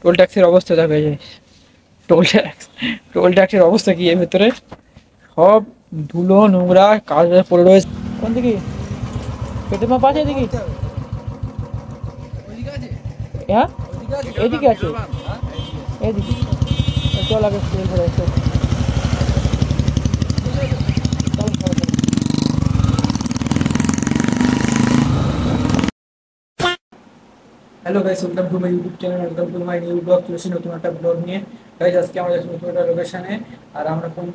Toll ট্যাক্সের অবস্থা দেখো, টোল ট্যাক্সের অবস্থা কি এর ভেতরে, সব ধুলো নোংরা কাজ পড়ে রয়েছে। কোন দিকে পেট্রোল পাম্প আছে? এদিকে? হ্যাঁ এদিকে আছে, এদিকে চল আগে তেল ভরে। Hello guys, welcome to my YouTube channel, welcome to my new blog. চলেছি নতুন একটা ব্লগ নিয়ে। গাইস আজকে আমরা যাচ্ছি নতুন একটা লোকেশানে, আর আমরা কোন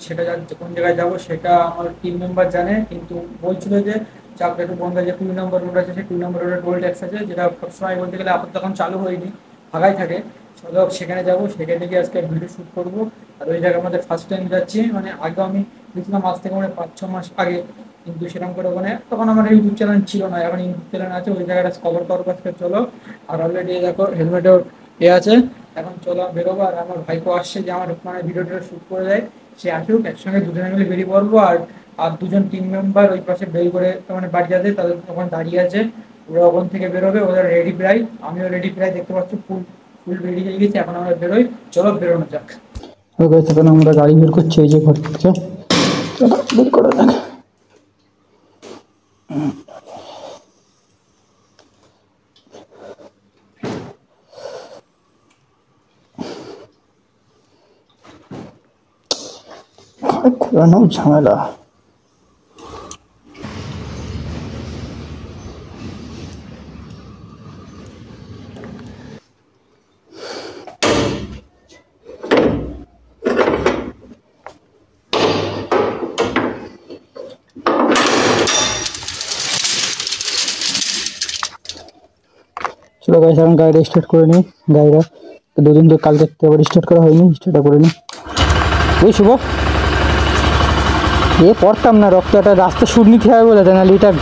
জায়গায় যাবো সেটা আমার টিম মেম্বার জানে, কিন্তু বলছিল যে চাপটা একটু বন্ধ আছে। 2 নম্বর রোড আছে, সেই 2 নম্বর রোডে টোল ট্যাক্স আছে, যেটা সবসময় বলতে গেলে আপাতত এখন চালু হয়নি, ফাঁকাই থাকে। চলো সেখানে যাবো, সেখানে গিয়ে আজকে ভিডিও শ্যুট করবো। আর ওই জায়গার মধ্যে ফার্স্ট টাইম যাচ্ছি, মানে আগে আমি গেছিলাম আজ থেকে মানে 5-6 মাস আগে, কিন্তু সেরকম করে ওখানে তখন আমার ইউটিউব চ্যানেল ছিল না, এখন ইউটিউব চ্যানেল আছে। ওই জায়গাটা কভার করবো আজকে, চলো। আর অলরেডি দেখো হেলমেটও আছে। এখন চলো বেরোবো, আর আমার ভাইপো আসছে যে আমার মানে ভিডিওটা শ্যুট করে দেয়, সে আসুক, একসঙ্গে দুজনে মিলে বেরিয়ে পড়বো। আর আর দুজন টিম মেম্বার ওই পাশে বের করে মানে বাড়ি যাতে তাদের ওখানে দাঁড়িয়ে আছে, ওরা ওখান থেকে বেরোবে, ওরা রেডি প্রায়, আমিও রেডি প্রায়, দেখতে পাচ্ছি ফুল রেডি হয়ে গেছে। এখন আমরা বেরোই, চলো বেরোনো যাক। এখন আমরা গাড়ি বের করছি এই যে ঘর থেকে, চলো বের করা যাক। খোলানো ঝামেলা। চলো গাইস, এখন গাড়িটা স্টার্ট করে নিই। গাড়িটা দুদিন তো কালকে আবার স্টার্ট করা হয়নি, স্টার্টটা করে নিই। ওই শুভ এ পড়তাম না, রক্তটা রাস্তা সুর নিতে হবে বলে, তাই না লিটার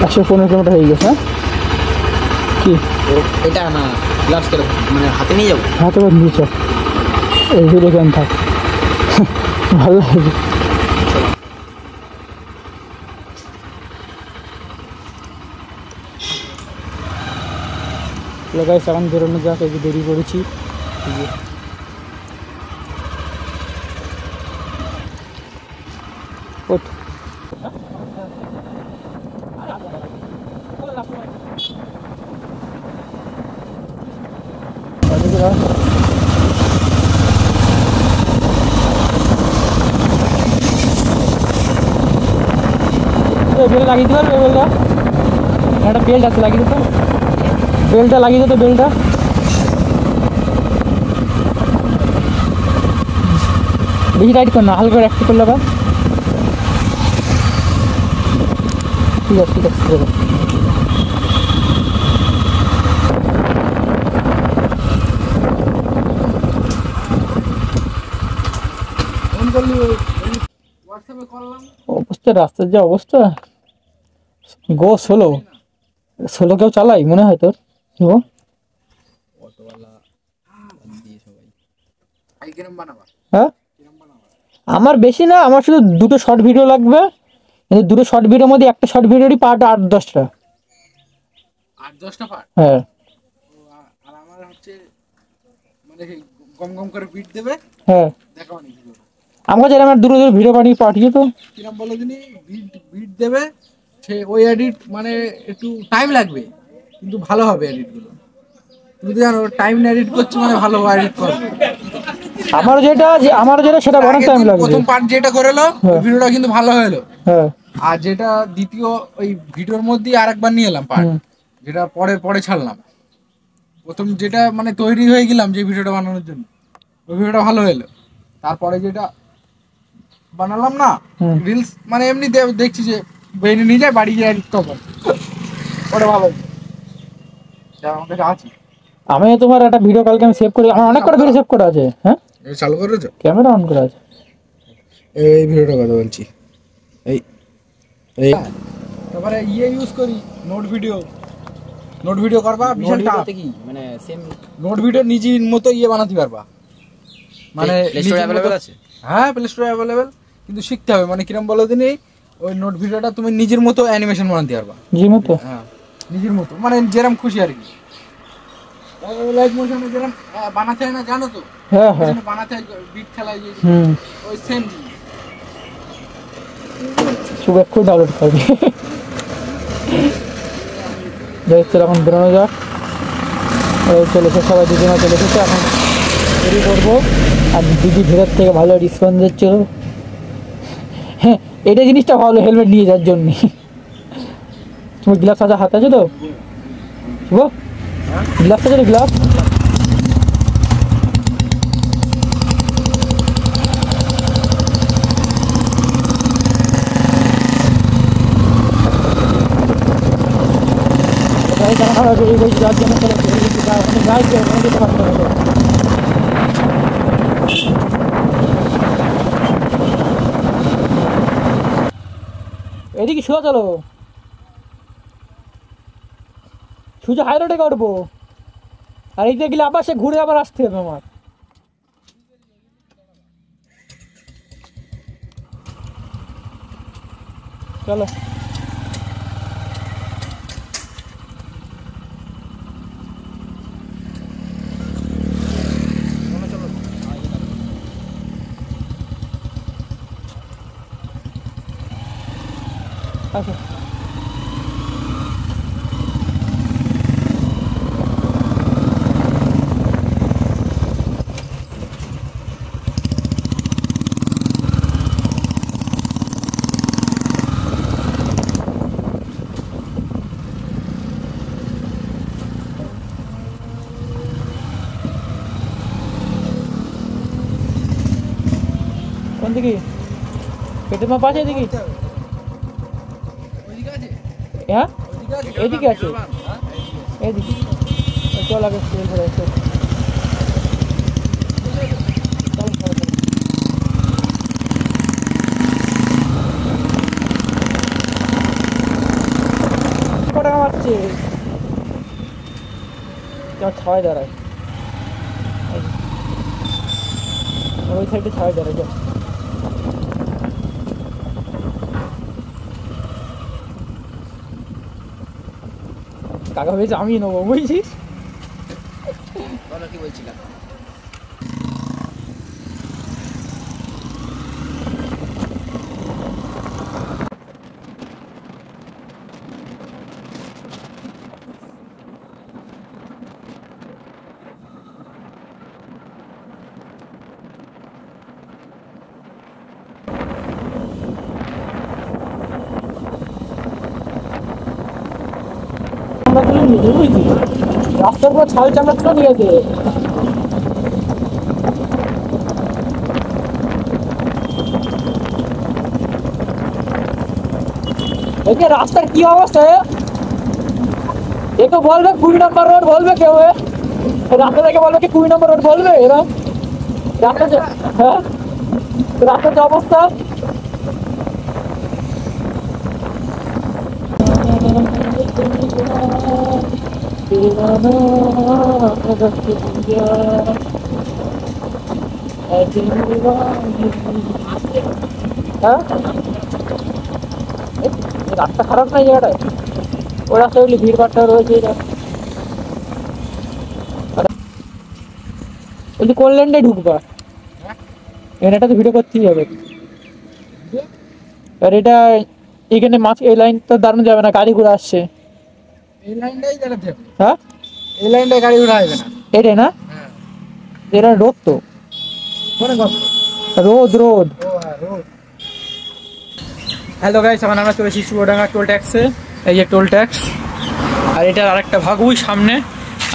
115 কিলোমিটার হয়ে গেছে। হ্যাঁ কি এটা না গ্লাভস করে মানে হাতে নিয়ে যাবো, হাতে করে নিয়ে চল, এই ভিডিও কেমন থাক ভালো লাগে। গাইস এখন বেরোনো যাক, এই যে দেরি করেছি। বেল লাগিয়ে দিতে পারবে? বেলটা একটা বেল্ট আছে, লাগিয়ে দিতে, বেলটা লাগিয়ে দিতে, বেলটা বেশি টাইট কর না, হালকা একটু করলে বা ঠিক আছে, ঠিক আছে। অবস্থা রাস্তার যা অবস্থা, গো 16 কেউ চালাই মনে হয় তোর? হ্যাঁ আমার বেশি না, আমার শুধু 2টো শর্ট ভিডিও লাগবে, কিন্তু 2টো শর্ট ভিডিওর মধ্যে একটা শর্ট ভিডিওরই পার্ট 8-10টা। 8-10টা পার্ট? হ্যাঁ। আর আমার হচ্ছে মানে গম গম করে বিট দেবে। হ্যাঁ দেখাও নি ভিডিও, আমার যেটা আমার 2টো ভিডিও বানিয়ে পাঠিয়ে তো কিরম বলে দিনি, বিট দেবে, সে ওই এডিট মানে একটু টাইম লাগবে, কিন্তু ভালো হবে এডিটগুলো। তুমি তো জানো টাইম এডিট করছি মানে ভালো এডিট করবে। আমার যেটা সেটা অনেক টাইম লাগবে। প্রথম পার্ট যেটা করেলো ভিডিওটা কিন্তু ভালো হলো। হ্যাঁ। আর যেটা দ্বিতীয় ওই ভিডিওর মধ্যে আরেকবার নিয়ে এলাম পার্ট, যেটা পরে ছাড়লাম। প্রথম যেটা মানে তৈরি হয়ে গেলাম যে ভিডিওটা বানানোর জন্য, ওই ভিডিওটা ভালো হলো। তারপরে যেটা বানালাম না রিলস, মানে এমনি দেখছি যে বেরিয়ে নিয়ে যায়, বাড়ি গিয়ে এডিট করবো, ওটা ভালো আমাদের আছে। আমি তোমার একটা ভিডিও কালকে আমি সেভ করি, আমার অনেক কটা ভিডিও সেভ করা আছে। হ্যাঁ চালু করেছো? ক্যামেরা অন করা আছে। এই ভিডিওটা কথা বলছি, এই তারপরে ইউজ করি নোট ভিডিও করবা, বিশাল টাফ। কি মানে সেম নোট ভিডিও নিজের মতো বানাতে পারবা, মানে প্লে স্টোরে अवेलेबल আছে। হ্যাঁ প্লে স্টোরে अवेलेबल, কিন্তু শিখতে হবে। মানে কিরম বলো দিনই ওই নোট ভিডিওটা তুমি নিজের মতো অ্যানিমেশন বানাতে পারবা। নিজের মতো? হ্যাঁ নিজের মতো, মানে যেরকম খুশি আর কি। লাইভ মোশনে যেরকম বানাতে হয় না, জানো তো? হ্যাঁ হ্যাঁ বানাতে হয় বিট খেলায় যে, হুম ওই সেম। শুভ একটু ডাউনলোড করবি। দেখতে এখন বেরোনো যাক। চলে এসে সবাই দিদিমা চলে এসেছে, এখন দেরি করবো। আর দিদি ভেতর থেকে ভালো রেসপন্স দিচ্ছিল। হ্যাঁ এটা জিনিসটা ভালো, হেলমেট নিয়ে যাওয়ার জন্য। তোমার গ্লাভস আছে হাতে আছে তো? শুভ গ্লাভস আছে তো? গ্লাভস যাওয়ার জন্য যেতে পারতো না তো। এদিকে সোজা চলো, সোজা হাই রোডে উঠবো। আর এই গেলে আবার সে ঘুরে আবার আসতে হবে আমার। চলো আসো। কোন দিকে? পেটের মাপ আছে এদিকে? হ্যাঁ এদিকে আছে, এদিকে। চল আগে স্কুল করে আসো। কটা মারছে? ছায় দাঁড়ায়, ওই সাইডে ছায় দাঁড়ায়। চল কাকা ভেবেছে আমি নেবো, বুঝছিস? কি বলছিলাম? আমরা তুলে নিয়ে বুঝছি, রাস্তার পর ছাল চামড়া তুলে নিয়ে গেছে। একে রাস্তার কি অবস্থা? একে বলবে 20 নম্বর রোড বলবে কেউ, রাস্তা থেকে বলবে কি 20 নম্বর রোড বলবে এরা? রাস্তা হ্যাঁ রাস্তার যে অবস্থা। হ্যাঁ রাস্তা খারাপ না এই জায়গাটায়, ওই রাস্তাগুলি ভিড় ভাট্টা রয়েছে। বলছি কোন ল্যান্ডে ঢুকবা? এটা তো ভিডিও করতেই হবে। আর এটা এখানে মাছ, এই লাইন তো দাঁড়ানো যাবে না, গাড়ি ঘুরে আসছে। এই লাইনটাই দাঁড়াতে হবে। হ্যাঁ এই লাইনটায় গাড়ি ঘোড়া আসবে না। এটাই না? হ্যাঁ। এটা রোদ তো, মনে কর রোদ রোদ। ও হ্যাঁ রোড। হ্যালো গাইস, এখন আমরা চলেছি চুয়াডাঙ্গা টোল ট্যাক্সে। এই যে টোল ট্যাক্স, আর এটার আরেকটা ভাগ ওই সামনে,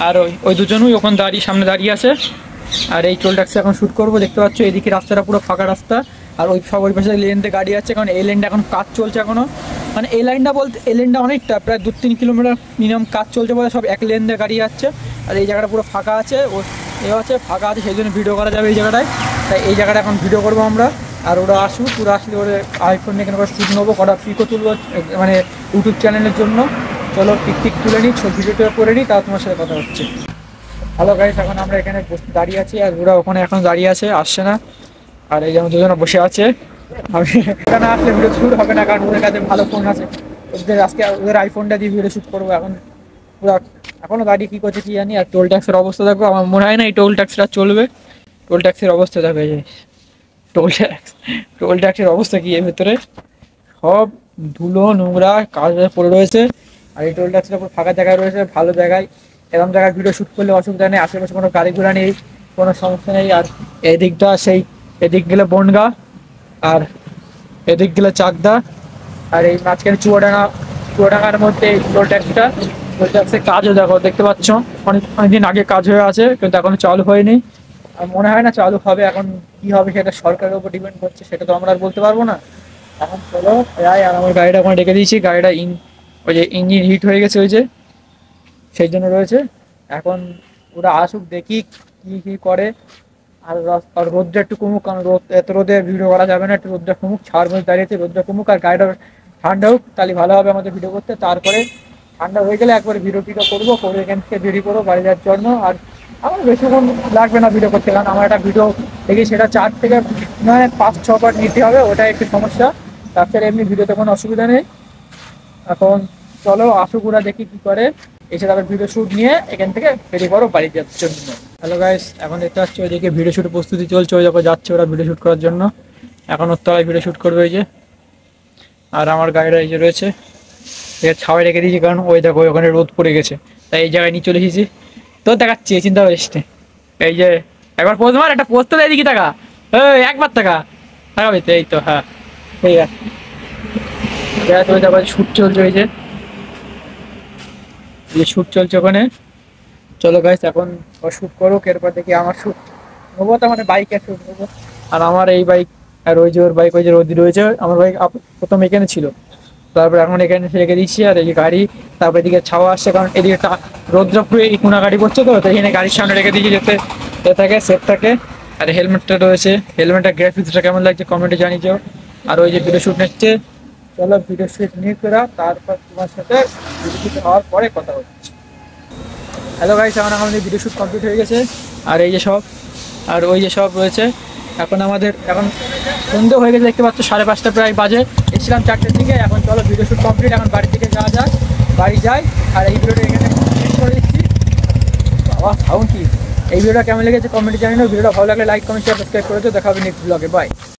আর ওই দুজনই ওখানে সামনে দাঁড়িয়ে আছে। আর এই টোল ট্যাক্সে এখন শ্যুট করবো। দেখতে পাচ্ছ এদিকে রাস্তাটা পুরো ফাঁকা রাস্তা, আর ওই সব ওই পাশে লেনতে গাড়ি আছে, কারণ এই লেনটা এখন কাজ চলছে এখনো। মানে এই লাইনটা বলতে এই লেনটা অনেকটা, প্রায় 2-3 কিলোমিটার মিনিমাম কাজ চলছে বলে সব এক লেন দিয়ে গাড়ি যাচ্ছে। আর এই জায়গাটা পুরো ফাঁকা আছে, ও এ আছে ফাঁকা আছে, সেই জন্য ভিডিও করা যাবে এই জায়গাটায়। তাই এই জায়গাটা এখন ভিডিও করবো আমরা। আর ওরা আসুক, পুরো আসলে ওরা আইফোন নিয়ে কেন শ্যুট নেবো, কটা পিকও তুলবো মানে ইউটিউব চ্যানেলের জন্য। চলো পিক তুলে নিই, ভিডিওটা করে নিই, তা তোমার সাথে কথা হচ্ছে। হ্যালো গাইস, এখন আমরা এখানে দাঁড়িয়ে আছি, আর ওরা ওখানে এখন দাঁড়িয়ে আছে, আসছে না। আর এই যেমন দুজনে বসে আছে, আমি এটা না আসলে ভিডিও শুট হবে না, কারণ ওদের কাছে ভালো ফোন আছে। ওদের আজকে ওদের আইফোনটা দিয়ে ভিডিও শুট করবো এখন। পুরো এখনো গাড়ি কি করছে কি জানি। আর টোল ট্যাক্সের অবস্থা দেখো, আমার মনে হয় না এই টোল ট্যাক্সটা চলবে। টোল ট্যাক্সের অবস্থা দেখো, এই যে টোল ট্যাক্সের অবস্থা কি এর ভেতরে, সব ধুলো নোংরা কাজ পড়ে রয়েছে। আর এই টোল ট্যাক্সের উপর ফাঁকা জায়গায় রয়েছে, ভালো জায়গায় এরকম জায়গায় ভিডিও শ্যুট করলে অসুবিধা নেই, আশেপাশে কোনো গাড়ি ঘোড়া নেই, কোনো সমস্যা নেই। আর এদিকটা সেই এদিক গেলে বনগা, আর এদিক গেলে চাকদা, আর এই মাঝখানে চুয়াডাঙ্গার মধ্যে এই টোল ট্যাক্সের কাজও দেখো, দেখতে পাচ্ছ অনেকদিন আগে কাজ হয়ে আছে, কিন্তু এখনো চালু হয়নি। আর মনে হয় না চালু হবে। এখন কি হবে সেটা সরকারের উপর ডিপেন্ড করছে, সেটা তো আমরা আর বলতে পারবো না। এখন চলো যাই। আর আমার গাড়িটা ওখানে রেখে দিয়েছি, গাড়িটা ওই যে ইঞ্জিন হিট হয়ে গেছে ওই যে, সেই জন্য রয়েছে। এখন ওরা আসুক, দেখি কি কি করে। আর রোদটা একটু কমুক, কারণ এত রোদে ভিডিও করা যাবে না, একটু রোদটা কমুক, ছাড় মধ্যে দাঁড়িয়েছে, রোদটা কমুক আর গাড়িটা ঠান্ডা হোক, তাহলে ভালো হবে আমাদের ভিডিও করতে। তারপরে ঠান্ডা হয়ে গেলে একবারে ভিডিও করবো, করে এখান থেকে বেরিয়ে পড়বো বাড়ি যাওয়ার জন্য। আর আমার বেশিক্ষণ লাগবে না ভিডিও করতে, কারণ আমার একটা ভিডিও দেখি সেটা 4 থেকে 5-6 পার্ট নিতে হবে, ওটাই একটু সমস্যা। তাছাড়া এমনি ভিডিওতে কোনো অসুবিধা নেই। এখন চলো আসুক, ওরা দেখি কি করে, এসে তারপর ভিডিও শ্যুট নিয়ে এখান থেকে বেরিয়ে পড়ো বাড়ি যাওয়ার জন্য। হ্যালো গাইস, এখন দেখতে পাচ্ছি ওইদিকে ভিডিও শ্যুটের প্রস্তুতি চলছে, ওই যখন যাচ্ছে ওরা ভিডিও শ্যুট করার জন্য। এখন ওর তলায় ভিডিও শ্যুট করবে ওই যে। আর আমার গাড়িটা এই যে রয়েছে, ছাওয়াই রেখে দিয়েছি, কারণ ওই দেখো ওখানে রোদ পড়ে গেছে, তাই এই জায়গায় নিয়ে চলে এসেছি। তো দেখাচ্ছি, চিন্তা করিস না। এই যে একবার পোজ মার, একটা পোজ তো দেয় দিকে টাকা, এই একবার টাকা তাকাবি তো, এই তো হ্যাঁ ঠিক আছে। ওই দেখো শ্যুট চলছে, ওই যে শ্যুট চলছে ওখানে। চলো গাইস, এখন শ্যুট করুক, এরপর দেখি আমার শ্যুট নেবো, তো মানে বাইকের শ্যুট নেবো। আর আমার এই বাইক, আর ওই যে ওর বাইক, ওই যে রোদি রয়েছে, আমার বাইক প্রথম এখানে ছিল, তারপর এখন এখানে রেখে দিচ্ছি। আর এই যে গাড়ি, তারপর এদিকে ছাওয়া আসছে, কারণ এদিকে রোদ্র পুরো এই কোনা গাড়ি করছে, তো তাই এখানে গাড়ির সামনে রেখে দিয়েছি যাতে থাকে সেফ থাকে। আর হেলমেটটা রয়েছে, হেলমেটটা গ্রাফিক্সটা কেমন লাগছে কমেন্টে জানিয়েছো। আর ওই যে ভিডিও শ্যুট নিচ্ছে, চলো ভিডিও শ্যুট নিয়ে করা, তারপর তোমার সাথে ভিডিও শ্যুট হওয়ার পরে কথা হচ্ছে। হ্যালো গাইস, এখন আমাদের ভিডিও শ্যুট কমপ্লিট হয়ে গেছে। আর এই যে সব, আর ওই যে সব রয়েছে। এখন সন্ধে হয়ে গেছে, দেখতে পাচ্ছ 5:30 প্রায় বাজে, এসেছিলাম 4টের দিকে। এখন চলো ভিডিও শ্যুট কমপ্লিট, এখন বাড়ির দিকে যাওয়া যাক, বাড়ি যাই। আর এই ভিডিওটা এখানে শেষ করে দিচ্ছি। বাবা সাউন্ড কি! এই ভিডিওটা কেমন লেগেছে কমেন্টে জানিও। ভিডিওটা ভালো লাগলে লাইক কমেন্ট শেয়ার সাবস্ক্রাইব করে দিও। দেখা হবে নেক্সট ব্লগে, বাই।